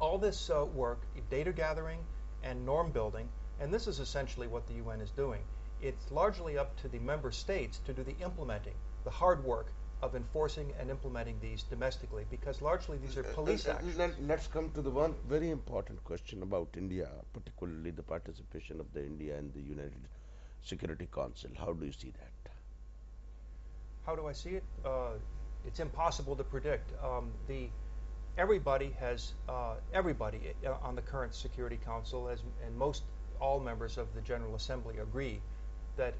all this work, data gathering and norm building, and this is essentially what the UN is doing. It's largely up to the member states to do the implementing, the hard work, of enforcing and implementing these domestically, because largely these are police actions. Let's come to the one very important question about India, particularly the participation of the India in the United Security Council. How do you see that? How do I see it? It's impossible to predict. Everybody on the current Security Council, and all members of the General Assembly agree that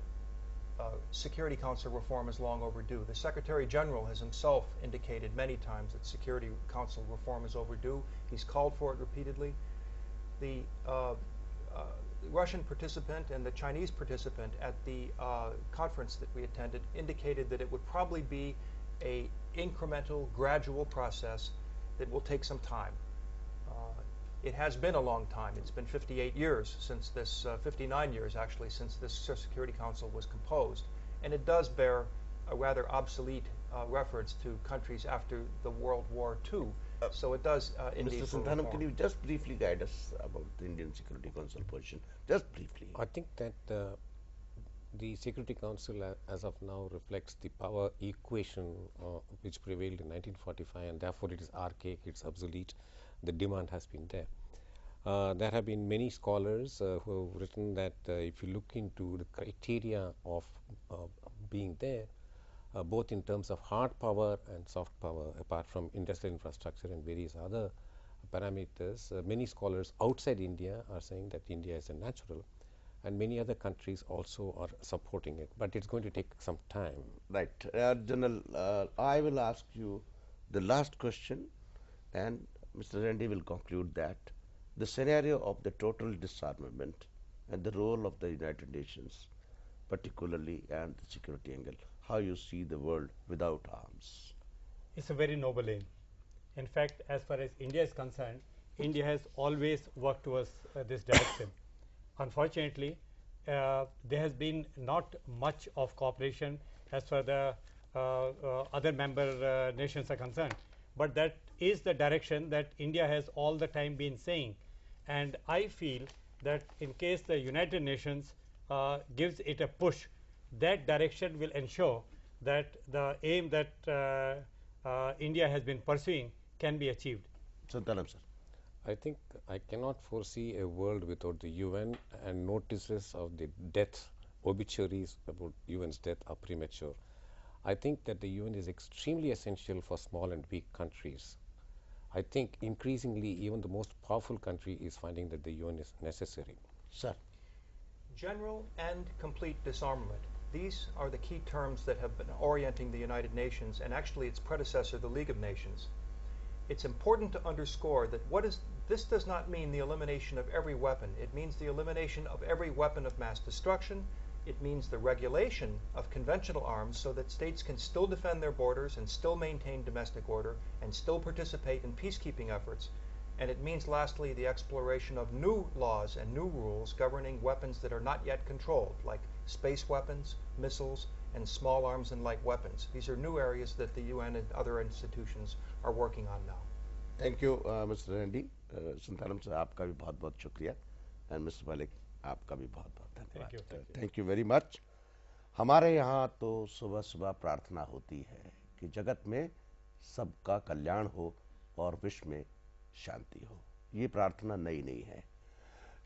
Security Council reform is long overdue. The Secretary General has himself indicated many times that Security Council reform is overdue. He's called for it repeatedly. The Russian participant and the Chinese participant at the conference that we attended indicated that it would probably be an incremental, gradual process that will take some time. It has been a long time. It's been 58 years since this, 59 years actually, since this Security Council was composed. And it does bear a rather obsolete reference to countries after the World War II. So it does indeed. Mr. Santhanam, can you just briefly guide us about the Indian Security Council position? Just briefly. I think that the Security Council as of now reflects the power equation which prevailed in 1945, and therefore it is archaic, it's obsolete. The demand has been there. There have been many scholars who have written that if you look into the criteria of being there, both in terms of hard power and soft power, apart from industrial infrastructure and various other parameters, many scholars outside India are saying that India is a natural, and many other countries also are supporting it, but it's going to take some time. Right. General, I will ask you the last question, and Mr. Randy will conclude that. The scenario of the total disarmament and the role of the United Nations, particularly, and the security angle, how you see the world without arms. It's a very noble aim. In fact, as far as India is concerned, India has always worked towards this direction. Unfortunately, there has been not much of cooperation as far as the other member nations are concerned, but that is the direction that India has all the time been saying. And I feel that in case the United Nations gives it a push, that direction will ensure that the aim that India has been pursuing can be achieved. Santhanam, sir. I think I cannot foresee a world without the UN, and notices of the death, obituaries about UN's death are premature. I think that the UN is extremely essential for small and weak countries. I think increasingly even the most powerful country is finding that the UN is necessary. Sir. General and complete disarmament. These are the key terms that have been orienting the United Nations and actually its predecessor, the League of Nations. It's important to underscore that this does not mean the elimination of every weapon. It means the elimination of every weapon of mass destruction. It means the regulation of conventional arms so that states can still defend their borders and still maintain domestic order and still participate in peacekeeping efforts. And it means, lastly, the exploration of new laws and new rules governing weapons that are not yet controlled, like space weapons, missiles, and small arms and light weapons. These are new areas that the UN and other institutions are working on now. Thank you, Mr. Randy. Santhanam sir, आपका भी बहुत-बहुत शुक्रिया, and Mr. Malik, आपका भी बहुत-बहुत धन्यवाद. Thank you very much. हमारे यहाँ तो सुबह-सुबह प्रार्थना होती है कि जगत में सबका कल्याण हो और विश्व में शांति हो. ये प्रार्थना नई नहीं है.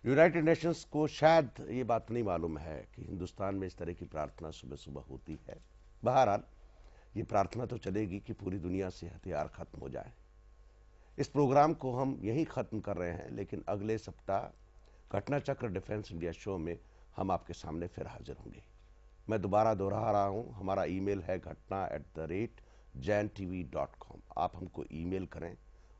यूनाइटेड नेशंस को शायद ये बात नहीं मालूम है कि हिंदुस्तान में इस तरह की प्रार्थना सुबह-सुबह होती है. बहरहाल ये प्रार्थना तो चलेगी कि पूरी दुनिया से हथियार खत्म हो जाए. इस प्रोग्राम को हम यहीं ख़त्म कर रहे हैं, लेकिन अगले सप्ताह घटना चक्र डिफेंस इंडिया शो में हम आपके सामने फिर हाजिर होंगे. मैं दोबारा दोहरा रहा हूं, हमारा ईमेल है ghatna@jantv.com. आप हमको ईमेल करें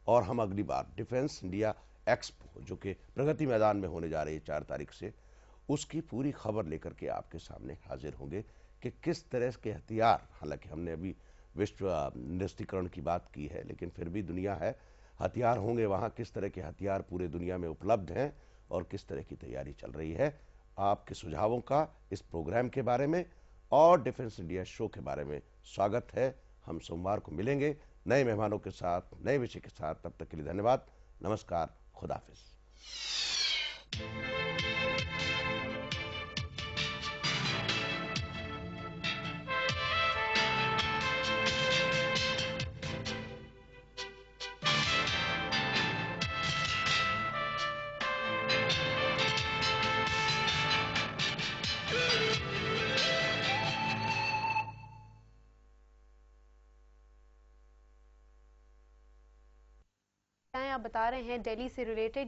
और हम अगली बार डिफेंस इंडिया एक्सपो जो कि प्रगति मैदान में होने जा रही है 4 तारीख से, उसकी पूरी खबर लेकर के आपके सामने हाजिर होंगे कि किस तरह के हथियार, हालांकि हमने अभी विश्व निरस्त्रीकरण की बात की है, लेकिन फिर भी दुनिया है, हथियार होंगे वहाँ, किस तरह के हथियार पूरे दुनिया में उपलब्ध हैं और किस तरह की तैयारी चल रही है. आपके सुझावों का इस प्रोग्राम के बारे में और डिफेंस इंडिया शो के बारे में स्वागत है. हम सोमवार को मिलेंगे नए मेहमानों के साथ, नए विषय के साथ. तब तक के लिए धन्यवाद. नमस्कार. खुदाफिज. आप बता रहे हैं दिल्ली से रिलेटेड, ये